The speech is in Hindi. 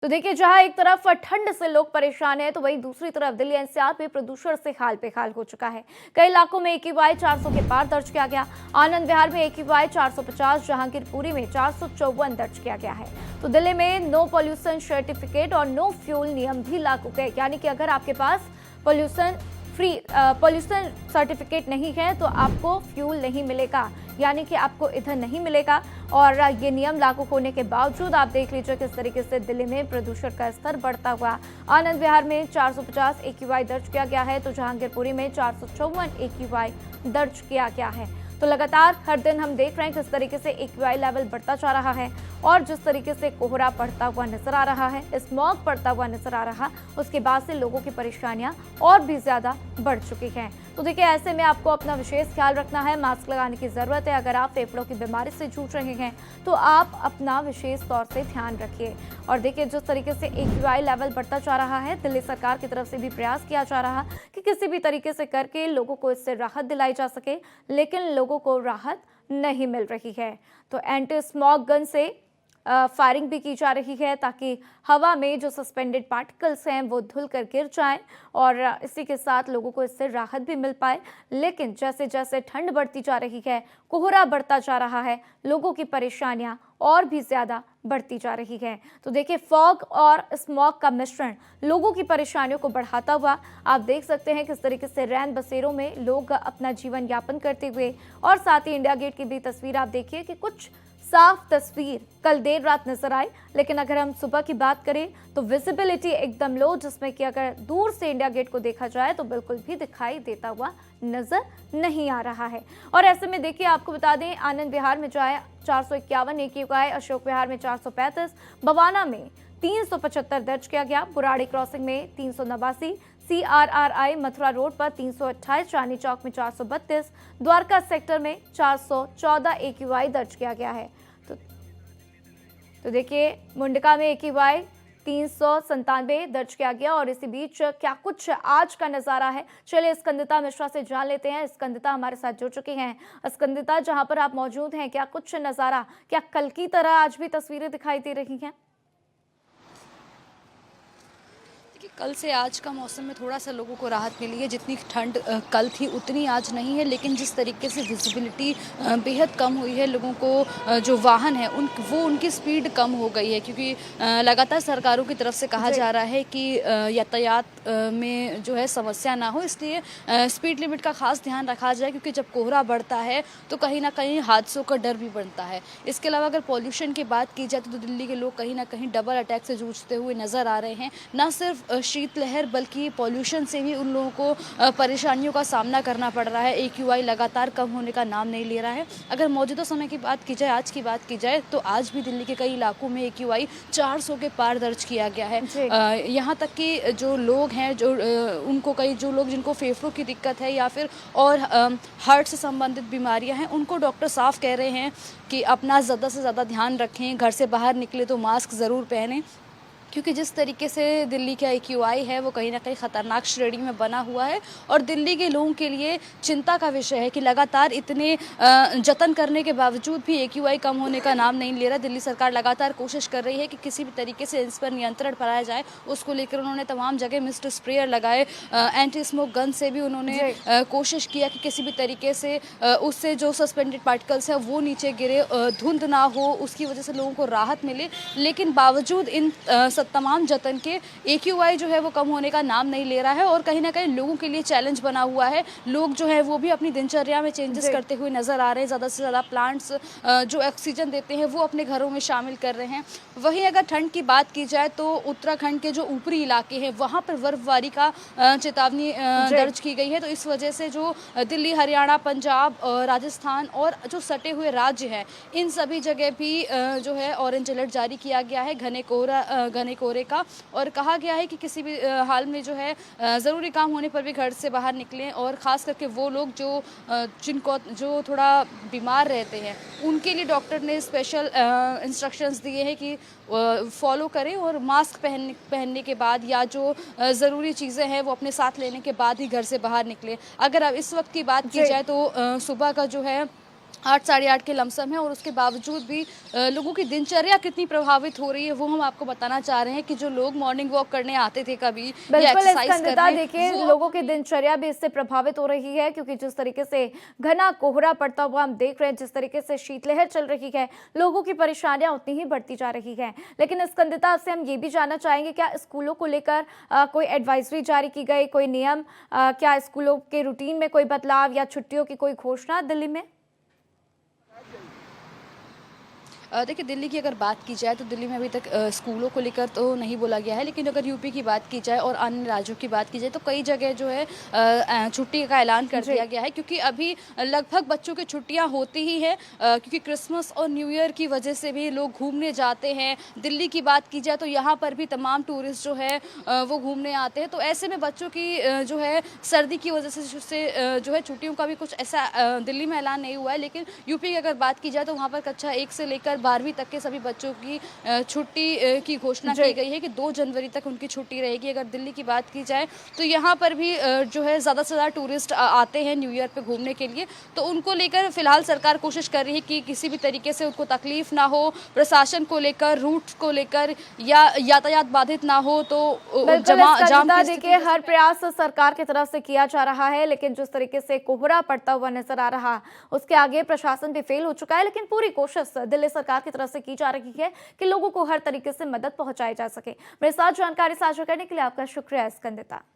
तो देखिए, जहां एक तरफ ठंड से लोग परेशान हैं, तो वहीं दूसरी तरफ दिल्ली एनसीआर में प्रदूषण से हाल बेहाल हो चुका है। कई इलाकों में AQI 400 के पार दर्ज किया गया। आनंद विहार में AQI 450, जहांगीरपुरी में 454 दर्ज किया गया है। तो दिल्ली में नो पॉल्यूशन सर्टिफिकेट और नो फ्यूल नियम भी लागू है, यानी कि अगर आपके पास पॉल्यूशन सर्टिफिकेट नहीं है तो आपको फ्यूल नहीं मिलेगा, यानी कि आपको ईंधन नहीं मिलेगा। और ये नियम लागू होने के बावजूद आप देख लीजिए किस तरीके से दिल्ली में प्रदूषण का स्तर बढ़ता हुआ। आनंद विहार में 450 AQI दर्ज किया गया है, तो जहांगीरपुरी में 454 AQI दर्ज किया गया है। तो लगातार हर दिन हम देख रहे हैं किस तरीके से AQI लेवल बढ़ता जा रहा है और जिस तरीके से कोहरा पड़ता हुआ नजर आ रहा है, स्मॉग पड़ता हुआ नजर आ रहा, उसके बाद से लोगों की परेशानियां और भी ज्यादा बढ़ चुकी हैं। तो देखिए, ऐसे में आपको अपना विशेष ख्याल रखना है, मास्क लगाने की जरूरत है। अगर आप फेफड़ों की बीमारी से जूझ रहे हैं तो आप अपना विशेष तौर से ध्यान रखिए। और देखिए, जिस तरीके से AQI लेवल बढ़ता जा रहा है, दिल्ली सरकार की तरफ से भी प्रयास किया जा रहा कि किसी भी तरीके से करके लोगों को इससे राहत दिलाई जा सके, लेकिन लोगों को राहत नहीं मिल रही है। तो एंटी स्मॉग गन से फायरिंग भी की जा रही है, ताकि हवा में जो सस्पेंडेड पार्टिकल्स हैं वो धुल कर गिर जाएं और इसी के साथ लोगों को इससे राहत भी मिल पाए। लेकिन जैसे जैसे ठंड बढ़ती जा रही है, कोहरा बढ़ता जा रहा है, लोगों की परेशानियां और भी ज्यादा बढ़ती जा रही है। तो देखिए, फॉग और स्मॉग का मिश्रण लोगों की परेशानियों को बढ़ाता हुआ आप देख सकते हैं किस तरीके से रैन बसेरों में लोग अपना जीवन यापन करते हुए। और साथ ही इंडिया गेट की भी तस्वीर आप देखिए कि कुछ साफ तस्वीर कल देर रात नजर आई, लेकिन अगर हम सुबह की बात करें तो विजिबिलिटी एकदम लो, जिसमें कि अगर दूर से इंडिया गेट को देखा जाए तो बिल्कुल भी दिखाई देता हुआ नजर नहीं आ रहा है। और ऐसे में देखिए, आपको बता दें, आनंद विहार में जाए 451 AQI, अशोक विहार में 435, बवाना में 375 दर्ज किया गया, बुराड़ी क्रॉसिंग में 389, CRRI मथुरा रोड पर 328, चांदनी चौक में 432, द्वारका सेक्टर में 414 AQI दर्ज किया गया है। तो देखिए, मुंडका में AQI 397 दर्ज किया गया। और इसी बीच क्या कुछ आज का नजारा है, चलिए स्कंदिता मिश्रा से जान लेते हैं। स्कंदिता हमारे साथ जुड़ चुकी हैं। स्कंदिता, जहां पर आप मौजूद हैं, क्या कुछ नजारा, क्या कल की तरह आज भी तस्वीरें दिखाई दे रही हैं? कल से आज का मौसम में थोड़ा सा लोगों को राहत मिली है। जितनी ठंड कल थी उतनी आज नहीं है, लेकिन जिस तरीके से विजिबिलिटी बेहद कम हुई है, लोगों को जो वाहन है उनकी स्पीड कम हो गई है, क्योंकि लगातार सरकारों की तरफ से कहा जा रहा है कि यातायात में जो है समस्या ना हो, इसलिए स्पीड लिमिट का खास ध्यान रखा जाए, क्योंकि जब कोहरा बढ़ता है तो कहीं ना कहीं हादसों का डर भी बढ़ता है। इसके अलावा अगर पॉल्यूशन की बात की जाए तो दिल्ली के लोग कहीं ना कहीं डबल अटैक से जूझते हुए नजर आ रहे हैं। न सिर्फ शीतलहर बल्कि पॉल्यूशन से भी उन लोगों को परेशानियों का सामना करना पड़ रहा है। AQI लगातार कम होने का नाम नहीं ले रहा है। अगर मौजूदा समय की बात की जाए, आज की बात की जाए, तो आज भी दिल्ली के कई इलाकों में AQI 400 के पार दर्ज किया गया है। यहाँ तक कि जो लोग हैं, जो लोग जिनको फेफड़ों की दिक्कत है या फिर और हार्ट से संबंधित बीमारियां हैं, उनको डॉक्टर साफ कह रहे हैं कि अपना ज़्यादा से ज़्यादा ध्यान रखें, घर से बाहर निकले तो मास्क ज़रूर पहनें, क्योंकि जिस तरीके से दिल्ली का AQI है वो कहीं ना कहीं ख़तरनाक श्रेणी में बना हुआ है। और दिल्ली के लोगों के लिए चिंता का विषय है कि लगातार इतने जतन करने के बावजूद भी AQI कम होने का नाम नहीं ले रहा। दिल्ली सरकार लगातार कोशिश कर रही है कि किसी भी तरीके से इस पर नियंत्रण पाया जाए। उसको लेकर उन्होंने तमाम जगह मिस्ट स्प्रेयर लगाए, एंटी स्मोक गन से भी उन्होंने कोशिश किया कि किसी भी तरीके से उससे जो सस्पेंडेड पार्टिकल्स है वो नीचे गिरे, धुंध ना हो, उसकी वजह से लोगों को राहत मिले। लेकिन बावजूद इन तमाम जतन के AQI जो है वो कम होने का नाम नहीं ले रहा है, और कहीं ना कहीं लोगों के लिए चैलेंज बना हुआ है। लोग जो है वो भी अपनी दिनचर्या में चेंजेस करते हुए नजर आ रहे हैं। ज़्यादा से ज़्यादा प्लांट्स जो ऑक्सीजन देते हैं वो अपने घरों में शामिल कर रहे हैं। वहीं अगर ठंड की बात की जाए तो उत्तराखंड के जो ऊपरी इलाके हैं वहाँ पर बर्फबारी का चेतावनी दर्ज की गई है। तो इस वजह से जो दिल्ली, हरियाणा, पंजाब, राजस्थान और जो सटे हुए राज्य हैं, इन सभी जगह भी जो है ऑरेंज अलर्ट जारी किया गया है घने कोहरे का। और कहा गया है कि किसी भी हाल में जो है ज़रूरी काम होने पर भी घर से बाहर निकलें, और ख़ास करके वो लोग जो थोड़ा बीमार रहते हैं उनके लिए डॉक्टर ने स्पेशल इंस्ट्रक्शंस दिए हैं कि फॉलो करें, और मास्क पहनने के बाद या जो ज़रूरी चीज़ें हैं वो अपने साथ लेने के बाद ही घर से बाहर निकलें। अगर अब इस वक्त की बात की जाए तो सुबह का जो है 8 साढ़े 8 के लमसम है और उसके बावजूद भी लोगों की दिनचर्या कितनी प्रभावित हो रही है वो हम आपको बताना चाह रहे हैं कि जो लोग मॉर्निंग वॉक करने आते थे कभी या बिल्कुल एक्सरसाइज स्कंदता, करने देखिए वो लोगों की दिनचर्या भी इससे प्रभावित हो रही है, क्योंकि जिस तरीके से घना कोहरा पड़ता हुआ हम देख रहे हैं, जिस तरीके से शीतलहर चल रही है, लोगों की परेशानियां उतनी ही बढ़ती जा रही हैं। लेकिन स्कंदता से हम ये भी जानना चाहेंगे, क्या स्कूलों को लेकर कोई एडवाइजरी जारी की गई, कोई नियम, क्या स्कूलों के रूटीन में कोई बदलाव या छुट्टियों की कोई घोषणा दिल्ली में? देखिए दिल्ली की अगर बात की जाए तो दिल्ली में अभी तक स्कूलों को लेकर तो नहीं बोला गया है, लेकिन अगर यूपी की बात की जाए और अन्य राज्यों की बात की जाए तो कई जगह जो है छुट्टी का ऐलान कर दिया गया है, क्योंकि अभी लगभग बच्चों की छुट्टियां होती ही हैं, क्योंकि क्रिसमस और न्यू ईयर की वजह से भी लोग घूमने जाते हैं। दिल्ली की बात की जाए तो यहाँ पर भी तमाम टूरिस्ट जो है वो घूमने आते हैं, तो ऐसे में बच्चों की जो है सर्दी की वजह से जो है छुट्टियों का भी कुछ ऐसा दिल्ली में ऐलान नहीं हुआ है। लेकिन यूपी की अगर बात की जाए तो वहाँ पर कक्षा 1 से लेकर 12वीं तक के सभी बच्चों की छुट्टी की घोषणा की गई है कि 2 जनवरी तक उनकी छुट्टी रहेगी। अगर दिल्ली की बात की जाए तो यहाँ पर भी जो है ज़्यादा से ज़्यादा टूरिस्ट आते हैं न्यू ईयर पे घूमने के लिए, तो उनको लेकर फिलहाल सरकार कोशिश कर रही है कि किसी भी तरीके से उनको तकलीफ ना हो, प्रशासन को लेकर, रूट को लेकर या यातायात बाधित ना हो, तो जाम की देखिए हर प्रयास सरकार की तरफ से किया जा रहा है, लेकिन जिस तरीके से कोहरा पड़ता हुआ नजर आ रहा, उसके आगे प्रशासन भी फेल हो चुका है। लेकिन पूरी कोशिश दिल्ली सरकार की तरफ से की जा रही है कि लोगों को हर तरीके से मदद पहुंचाई जा सके। मेरे साथ जानकारी साझा करने के लिए आपका शुक्रिया स्कंदिता।